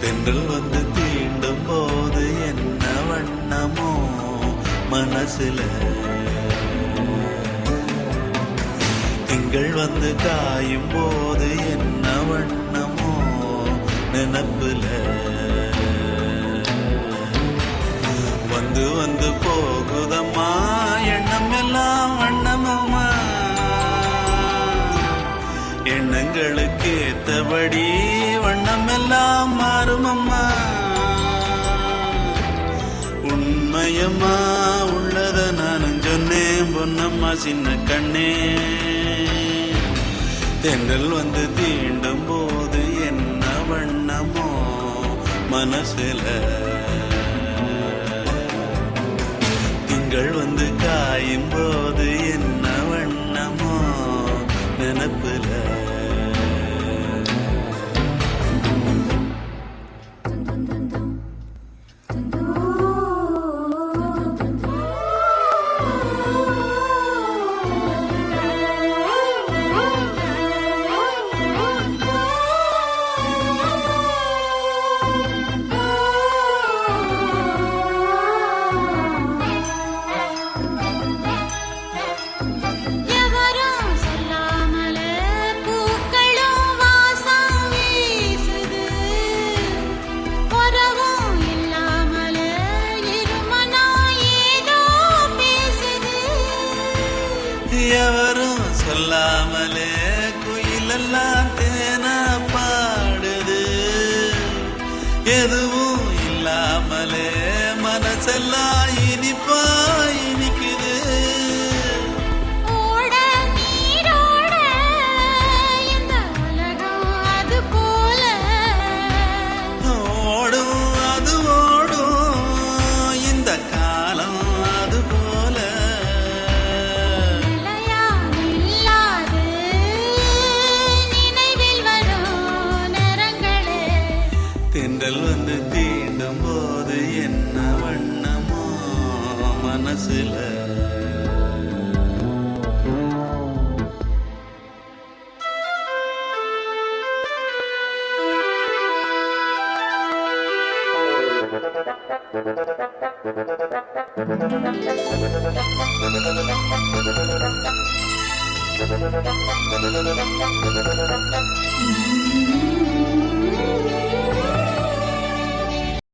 தென்றல் வந்து தீண்டும் போது என்ன வண்ணமோ மனசுல, திங்கள் வந்து காயும் போது என்ன வண்ணமோ நினப்புல, வந்து வந்து போகுதம்மா எண்ணம் எல்லாம் வண்ணமம்மா, எண்ணங்களுக்கு ஏத்தபடி வண்ணம் எல்லாம் மாறுமம்மா. உண்மையம்மா உள்ளத நானும் சொன்னேன் பொன்னம்மா சின்ன கண்ணே. தென்றல் வந்து தீண்டும் போது என்ன வண்ணமோ மனசுல, திங்கள் வந்து காயும் போது என்ன வண்ணமோ நினப்புல. எவரும் சொல்லாமலே குயிலெல்லாம் தேனா பாடுது, எதுவும் இல்லாமலே மனசெல்லாம் இனிப்பா இனிக்குது. ஓடும் அது ஓடும் இந்த காலம் அது போல, தென்றல் வந்து தீண்டும் போது என்ன வண்ணமோ மனசுல.